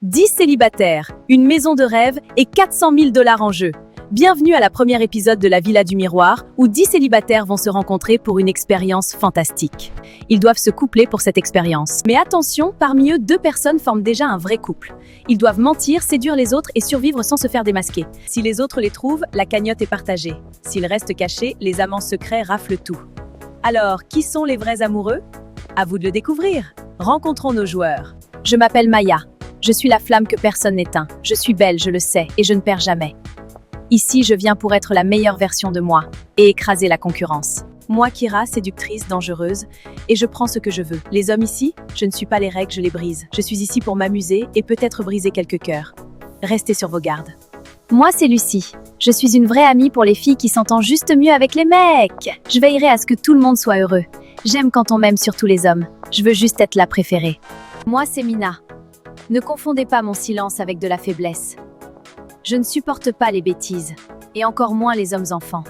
10 célibataires, une maison de rêve et 400 000 $ en jeu. Bienvenue à la première épisode de la Villa du Miroir, où 10 célibataires vont se rencontrer pour une expérience fantastique. Ils doivent se coupler pour cette expérience. Mais attention, parmi eux, 2 personnes forment déjà un vrai couple. Ils doivent mentir, séduire les autres et survivre sans se faire démasquer. Si les autres les trouvent, la cagnotte est partagée. S'ils restent cachés, les amants secrets raflent tout. Alors, qui sont les vrais amoureux? À vous de le découvrir. Rencontrons nos joueurs. Je m'appelle Maya. Je suis la flamme que personne n'éteint. Je suis belle, je le sais, et je ne perds jamais. Ici, je viens pour être la meilleure version de moi et écraser la concurrence. Moi, Kira, séductrice, dangereuse, et je prends ce que je veux. Les hommes ici, je ne suis pas les règles, je les brise. Je suis ici pour m'amuser et peut-être briser quelques cœurs. Restez sur vos gardes. Moi, c'est Lucie. Je suis une vraie amie pour les filles qui s'entendent juste mieux avec les mecs. Je veillerai à ce que tout le monde soit heureux. J'aime quand on m'aime surtout les hommes. Je veux juste être la préférée. Moi, c'est Mina. Ne confondez pas mon silence avec de la faiblesse. Je ne supporte pas les bêtises, et encore moins les hommes-enfants.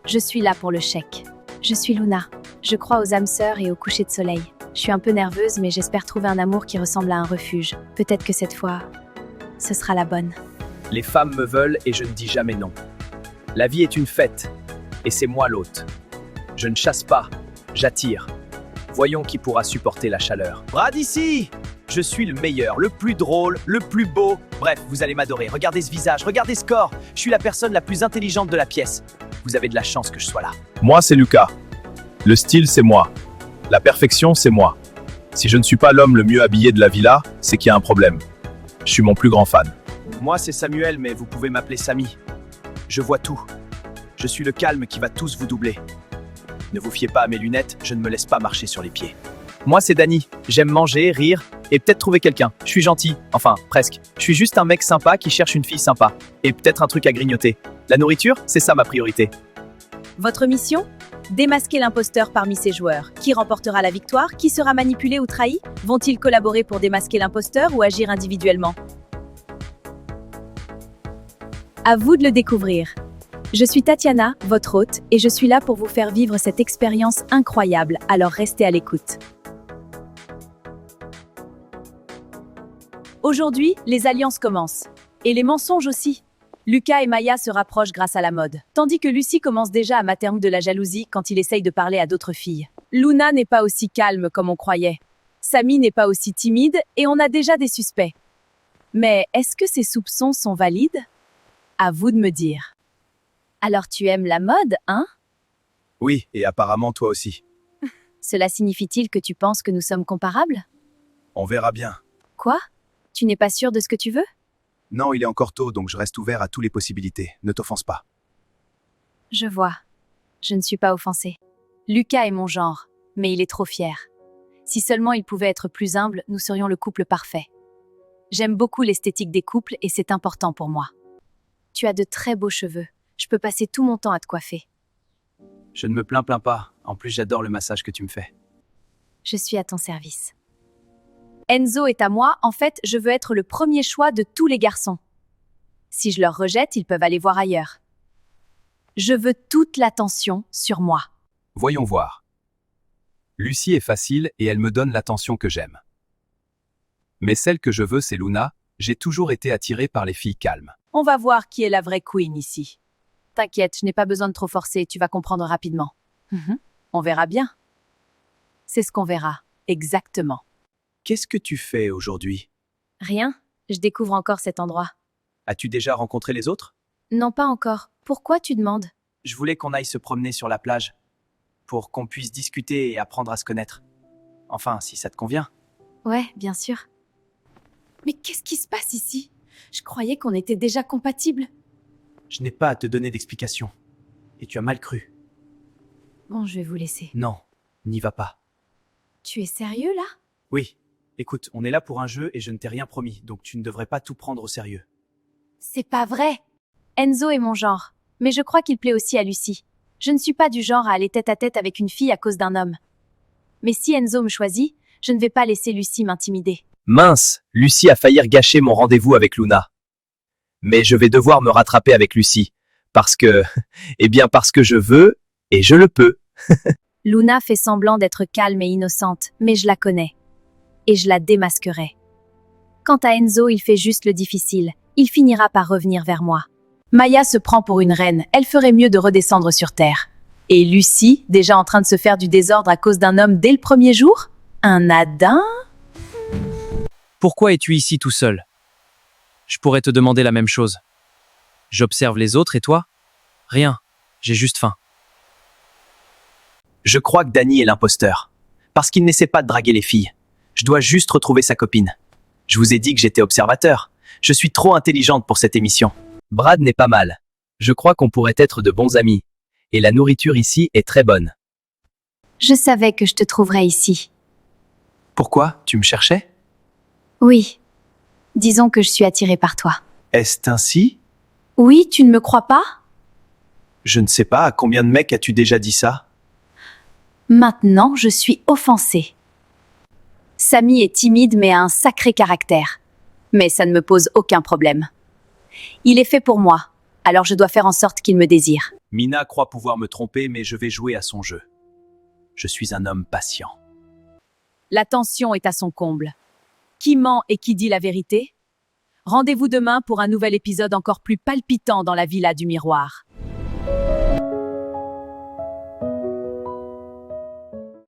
Je suis là pour le chèque. Je suis Luna. Je crois aux âmes sœurs et au coucher de soleil. Je suis un peu nerveuse, mais j'espère trouver un amour qui ressemble à un refuge. Peut-être que cette fois, ce sera la bonne. Les femmes me veulent et je ne dis jamais non. La vie est une fête, et c'est moi l'hôte. Je ne chasse pas, j'attire. Voyons qui pourra supporter la chaleur. Bras d'ici! Je suis le meilleur, le plus drôle, le plus beau. Bref, vous allez m'adorer. Regardez ce visage, regardez ce corps. Je suis la personne la plus intelligente de la pièce. Vous avez de la chance que je sois là. Moi, c'est Lucas. Le style, c'est moi. La perfection, c'est moi. Si je ne suis pas l'homme le mieux habillé de la villa, c'est qu'il y a un problème. Je suis mon plus grand fan. Moi, c'est Samuel, mais vous pouvez m'appeler Samy. Je vois tout. Je suis le calme qui va tous vous doubler. Ne vous fiez pas à mes lunettes, je ne me laisse pas marcher sur les pieds. Moi, c'est Danny. J'aime manger, rire et peut-être trouver quelqu'un. Je suis gentil, enfin, presque. Je suis juste un mec sympa qui cherche une fille sympa. Et peut-être un truc à grignoter. La nourriture, c'est ça ma priorité. Votre mission? Démasquer l'imposteur parmi ces joueurs. Qui remportera la victoire? Qui sera manipulé ou trahi? Vont-ils collaborer pour démasquer l'imposteur ou agir individuellement? À vous de le découvrir. Je suis Tatiana, votre hôte, et je suis là pour vous faire vivre cette expérience incroyable, alors restez à l'écoute. Aujourd'hui, les alliances commencent. Et les mensonges aussi. Lucas et Maya se rapprochent grâce à la mode. Tandis que Lucie commence déjà à materner de la jalousie quand il essaye de parler à d'autres filles. Luna n'est pas aussi calme comme on croyait. Samy n'est pas aussi timide et on a déjà des suspects. Mais est-ce que ces soupçons sont valides? À vous de me dire. Alors tu aimes la mode, hein? Oui, et apparemment toi aussi. Cela signifie-t-il que tu penses que nous sommes comparables? On verra bien. Quoi? Tu n'es pas sûr de ce que tu veux? Non, il est encore tôt, donc je reste ouvert à toutes les possibilités. Ne t'offense pas. Je vois. Je ne suis pas offensée. Lucas est mon genre, mais il est trop fier. Si seulement il pouvait être plus humble, nous serions le couple parfait. J'aime beaucoup l'esthétique des couples et c'est important pour moi. Tu as de très beaux cheveux. Je peux passer tout mon temps à te coiffer. Je ne me plains pas. En plus, j'adore le massage que tu me fais. Je suis à ton service. Enzo est à moi, en fait, je veux être le premier choix de tous les garçons. Si je leur rejette, ils peuvent aller voir ailleurs. Je veux toute l'attention sur moi. Voyons voir. Lucie est facile et elle me donne l'attention que j'aime. Mais celle que je veux, c'est Luna. J'ai toujours été attiré par les filles calmes. On va voir qui est la vraie queen ici. T'inquiète, je n'ai pas besoin de trop forcer, tu vas comprendre rapidement. On verra bien. C'est ce qu'on verra, exactement. Qu'est-ce que tu fais aujourd'hui? Rien, je découvre encore cet endroit. As-tu déjà rencontré les autres? Non, pas encore. Pourquoi tu demandes? Je voulais qu'on aille se promener sur la plage. Pour qu'on puisse discuter et apprendre à se connaître. Enfin, si ça te convient. Ouais, bien sûr. Mais qu'est-ce qui se passe ici? Je croyais qu'on était déjà compatibles. Je n'ai pas à te donner d'explication. Et tu as mal cru. Bon, je vais vous laisser. Non, n'y va pas. Tu es sérieux là? Oui. Écoute, on est là pour un jeu et je ne t'ai rien promis, donc tu ne devrais pas tout prendre au sérieux. C'est pas vrai. Enzo est mon genre, mais je crois qu'il plaît aussi à Lucie. Je ne suis pas du genre à aller tête à tête avec une fille à cause d'un homme. Mais si Enzo me choisit, je ne vais pas laisser Lucie m'intimider. Mince, Lucie a failli gâcher mon rendez-vous avec Luna. Mais je vais devoir me rattraper avec Lucie. Parce que je veux et je le peux. Luna fait semblant d'être calme et innocente, mais je la connais. Et je la démasquerai. Quant à Enzo, il fait juste le difficile. Il finira par revenir vers moi. Maya se prend pour une reine, elle ferait mieux de redescendre sur Terre. Et Lucie, déjà en train de se faire du désordre à cause d'un homme dès le premier jour? Un Adin? Pourquoi es-tu ici tout seul? Je pourrais te demander la même chose. J'observe les autres et toi? Rien, j'ai juste faim. Je crois que Danny est l'imposteur. Parce qu'il n'essaie pas de draguer les filles. Je dois juste retrouver sa copine. Je vous ai dit que j'étais observateur. Je suis trop intelligente pour cette émission. Brad n'est pas mal. Je crois qu'on pourrait être de bons amis. Et la nourriture ici est très bonne. Je savais que je te trouverais ici. Pourquoi? Tu me cherchais? Oui. Disons que je suis attirée par toi. Est-ce ainsi? Oui, tu ne me crois pas? Je ne sais pas, à combien de mecs as-tu déjà dit ça? Maintenant, je suis offensée. Samy est timide mais a un sacré caractère. Mais ça ne me pose aucun problème. Il est fait pour moi, alors je dois faire en sorte qu'il me désire. Mina croit pouvoir me tromper, mais je vais jouer à son jeu. Je suis un homme patient. La tension est à son comble. Qui ment et qui dit la vérité? Rendez-vous demain pour un nouvel épisode encore plus palpitant dans la Villa du Miroir.